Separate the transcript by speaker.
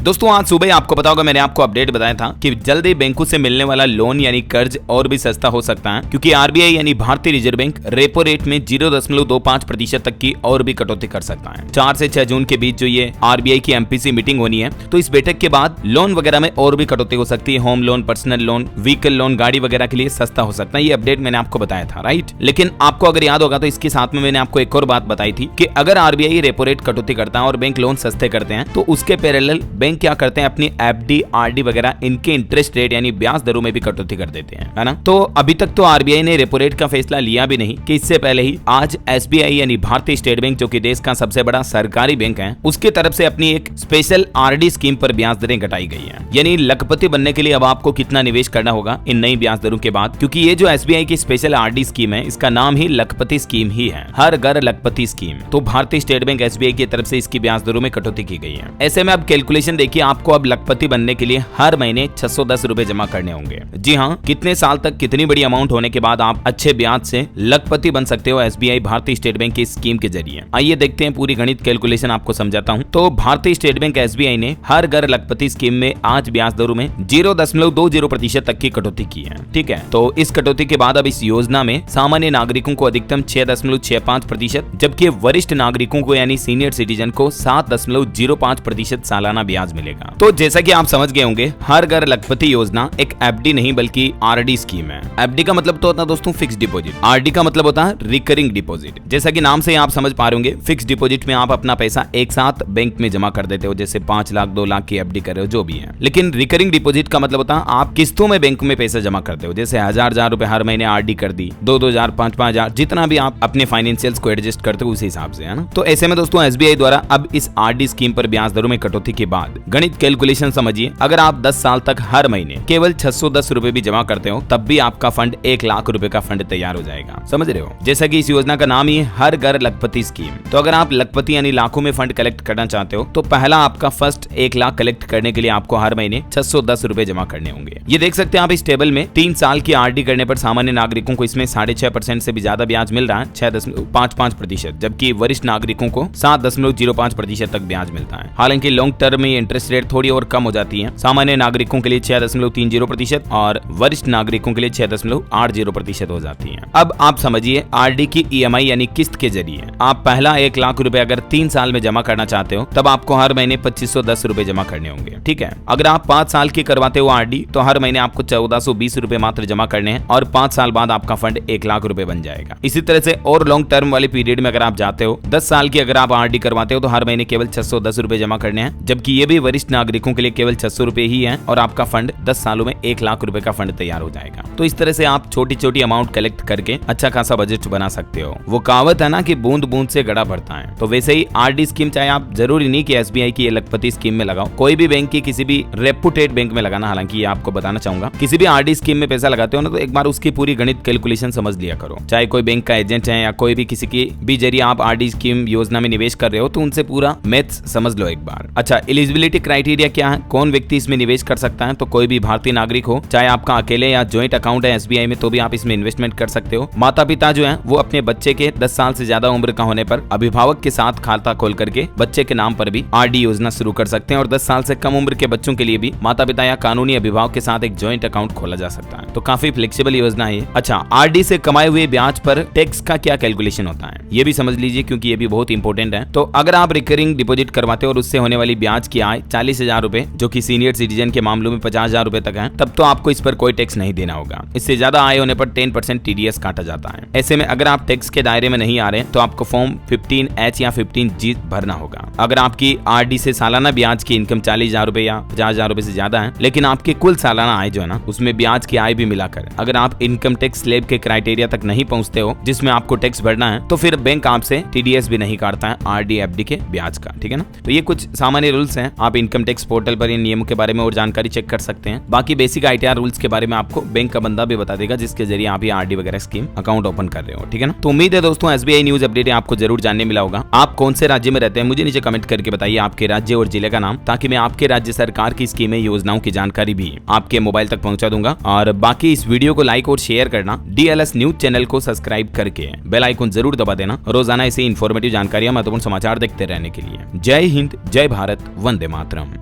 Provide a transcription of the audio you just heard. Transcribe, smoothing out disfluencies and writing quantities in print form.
Speaker 1: दोस्तों आज सुबह आपको पता होगा मैंने आपको अपडेट बताया था कि जल्दी बैंकों से मिलने वाला लोन यानी कर्ज और भी सस्ता हो सकता है, क्योंकि आरबीआई यानी भारतीय रिजर्व बैंक रेपो रेट में 0.25% तक की और भी कटौती कर सकता है। 4 से 6 जून के बीच जो ये आरबीआई की एमपीसी मीटिंग होनी है, तो इस बैठक के बाद लोन वगैरह में और भी कटौती हो सकती है। Home loan, personal loan, vehicle loan, गाड़ी वगैरह के लिए सस्ता हो सकता है। ये अपडेट मैंने आपको बताया था, राइट। लेकिन आपको अगर याद होगा तो इसके साथ में मैंने आपको एक और बात बताई थी कि अगर आरबीआई रेपो रेट कटौती करता है और बैंक लोन सस्ते करते हैं, तो उसके पैरेलल बैंक क्या करते हैं, अपनी एफडी, आरडी वगैरह इनके इंटरेस्ट रेट यानी ब्याज दरों में भी कटौती कर देते हैं, है ना। तो अभी तक तो आरबीआई ने रेपो रेट का फैसला लिया भी नहीं कि इससे पहले ही आज एसबीआई यानी भारतीय स्टेट बैंक, जो कि देश का सबसे बड़ा सरकारी बैंक है, उसके तरफ से अपनी एक स्पेशल आरडी स्कीम पर ब्याज दरें घटाई गई है। यानी लखपति बनने के लिए अब आपको कितना निवेश करना होगा इन नई ब्याज दरों के बाद, क्योंकि ये जो एसबीआई की स्पेशल आरडी स्कीम है, इसका नाम ही लखपति स्कीम ही है, हर घर लखपति स्कीम। तो भारतीय स्टेट बैंक एसबीआई की तरफ से इसकी ब्याज दरों में कटौती की गई है। ऐसे में अब कैलकुलेशन देखिए, आपको अब लखपति बनने के लिए हर महीने 610 रुपए जमा करने होंगे। जी हाँ, कितने साल तक कितनी बड़ी अमाउंट होने के बाद आप अच्छे ब्याज से लखपति बन सकते हो एसबीआई भारतीय स्टेट बैंक की स्कीम के जरिए। आइए देखते हैं, पूरी गणित कैलकुलेशन आपको समझाता हूँ। तो भारतीय स्टेट बैंक एसबीआई ने हर घर लखपति स्कीम में आज ब्याज दरों में 0.20% तक की कटौती की है, ठीक है। तो इस कटौती के बाद अब इस योजना में सामान्य नागरिकों को अधिकतम 6.65%, जबकि वरिष्ठ नागरिकों को यानी सीनियर सिटीजन को 7.05% सालाना ब्याज मिलेगा। तो जैसा कि आप समझ गए होंगे, हर घर लखपति योजना एक एफडी नहीं बल्कि आरडी स्कीम है। एफडी का मतलब तो होता है दोस्तों फिक्स डिपॉजिट, आरडी का मतलब होता है रिकरिंग डिपॉजिट। जैसा कि नाम से आप समझ पा रहे होंगे, फिक्स डिपॉजिट में आप अपना पैसा एक साथ बैंक में जमा कर देते हो, जैसे 5 लाख 2 लाख की एफडी कर रहे हो, जो भी है। लेकिन रिकरिंग डिपॉजिट का मतलब होता है आप किस्तों में बैंक में पैसा जमा करते हो, जैसे 1000 रुपए हर महीने आरडी कर दी, 2000, 5000, जितना भी आप अपने फाइनेंशियल्स को एडजस्ट करते हो उस हिसाब से, है ना। तो ऐसे में दोस्तों एसबीआई द्वारा अब इस आरडी स्कीम पर ब्याज दरों में कटौती के बाद गणित कैलकुलेशन समझिए, अगर आप 10 साल तक हर महीने केवल 610 रुपए भी जमा करते हो, तब भी आपका फंड 1 लाख रुपए का फंड तैयार हो जाएगा। समझ रहे हो, जैसा कि इस योजना का नाम ही है हर घर लखपति स्कीम। तो अगर आप लखपति यानी लाखों में फंड कलेक्ट करना चाहते हो, तो पहला आपका फर्स्ट 1 लाख कलेक्ट करने के लिए आपको हर महीने 610 रुपए जमा करने होंगे। ये देख सकते हैं आप इस टेबल में, 3 साल की आरडी करने पर सामान्य नागरिकों को इसमें 6.5% से भी ज्यादा ब्याज मिल रहा है, 6.55%, जबकि वरिष्ठ नागरिकों को 7.05% तक ब्याज मिलता है। हालांकि लॉन्ग टर्म में इंटरेस्ट रेट थोड़ी और कम हो जाती है, सामान्य नागरिकों के लिए 6.30% और वरिष्ठ नागरिकों के लिए 6.80% हो जाती है। अब आप समझिए, आरडी की ईएमआई यानी किस्त के जरिए आप पहला 1 लाख रुपए अगर 3 साल में जमा करना चाहते हो, तब आपको हर महीने 2510 रुपए जमा करने होंगे, ठीक है। अगर आप 5 साल की करवाते हो आरडी, तो हर महीने आपको 1420 रुपए मात्र जमा करने हैं और 5 साल बाद आपका फंड 1 लाख रुपए बन जाएगा। इसी तरह से और लॉन्ग टर्म वाले पीरियड में अगर आप जाते हो, 10 साल की अगर आप आरडी करवाते हो, तो हर महीने केवल 610 रुपए जमा करने हैं, जबकि ये भी वरिष्ठ नागरिकों के लिए केवल 600 रुपए ही है और आपका फंड 10 सालों में 1 लाख रुपए का फंड तैयार हो जाएगा। तो इस तरह से आप छोटी छोटी अमाउंट कलेक्ट करके अच्छा खासा बजट बना सकते हो। वो कहावत है ना कि बूंद बूंद से घड़ा भरता है, तो वैसे ही आरडी स्कीम चाहे आप जरूरी नहीं कि एसबीआई की लखपति स्कीम में लगाओ, कोई भी बैंक की किसी भी रेपुटेड बैंक में लगाना। हालांकि ये आपको बताना चाहूंगा, किसी भी आरडी स्कीम में पैसा लगाते हो ना, तो एक बार उसकी पूरी गणित कैलकुलेशन समझ लिया करो। चाहे कोई बैंक का एजेंट है या कोई भी किसी की भी जरिए आप आरडी स्कीम योजना में निवेश कर रहे हो, तो उनसे पूरा मैथ्स समझ लो एक बार। अच्छा, एलिजिबिलिटी क्राइटेरिया क्या है, कौन व्यक्ति इसमें निवेश कर सकता है? तो कोई भी भारतीय नागरिक हो, चाहे आपका अकेले या ज्वाइंट अकाउंट है एसबीआई में, तो भी आप इसमें इन्वेस्टमेंट कर सकते हो। माता पिता जो है वो अपने बच्चे के 10 साल से ज्यादा उम्र का होने पर अभिभावक के साथ खाता खोल करके बच्चे के नाम पर भी आरडी योजना शुरू कर सकते हैं, और 10 साल से कम उम्र के बच्चों के लिए भी माता पिता या कानूनी अभिभावक के साथ एक ज्वाइंट अकाउंट खोला जा सकता है। तो काफी फ्लेक्सिबल योजना है। अच्छा, आरडी से कमाए हुए ब्याज पर टैक्स का क्या कैलकुलेशन होता है, ये भी समझ लीजिए, क्योंकि ये भी बहुत इंपॉर्टेंट है। तो अगर आप रिकरिंग डिपॉजिट करवाते हो और उससे होने वाली ब्याज की आय 40,000 रुपए, जो कि सीनियर सिटीजन के मामलों में 50,000 रुपए तक है, तब तो आपको इस पर कोई टैक्स नहीं देना होगा। इससे ज्यादा आय होने पर 10% टीडीएस काटा जाता है। ऐसे में अगर आप टैक्स के दायरे में नहीं आ रहे, तो आपको फॉर्म 15H या 15G भरना होगा। अगर आपकी आरडी से सालाना ब्याज की इनकम 40,000 रुपए या 50,000 रुपए से ज्यादा है, लेकिन आपकी कुल सालाना आय जो है ना, उसमें ब्याज की आय भी मिलाकर अगर आप इनकम टैक्स स्लैब के क्राइटेरिया तक नहीं पहुंचते हो जिसमें आपको टैक्स भरना है, तो फिर बैंक आपसे टीडीएस भी नहीं काटता है आरडी एफडी के ब्याज का, ठीक है ना। तो ये कुछ सामान्य रूल्स हैं। आप इनकम टैक्स पोर्टल पर इन नियमों के बारे में और जानकारी चेक कर सकते हैं। बाकी बेसिक आईटीआर रूल्स के बारे में आपको बैंक का बंदा भी बता देगा, जिसके जरिए आप ये आरडी वगैरह स्कीम अकाउंट ओपन कर रहे हो, ठीक है ना। तो उम्मीद है दोस्तों एसबीआई न्यूज अपडेट आपको जरूर जानने मिला होगा। आप कौन से राज्य में रहते हैं मुझे नीचे कमेंट करके बताइए आपके राज्य और जिले का नाम, ताकि मैं आपके राज्य सरकार की स्कीमें योजनाओं की जानकारी भी आपके मोबाइल तक पहुंचा दूंगा। और बाकी इस वीडियो को लाइक और शेयर करना, डीएलएस न्यूज चैनल को सब्सक्राइब करके बेल आइकन जरूर दबा देना, रोजाना ऐसे इन्फॉर्मेटिव जानकारियां, महत्वपूर्ण समाचार देखते रहने के लिए। जय हिंद, जय भारत, वंदे मातरम।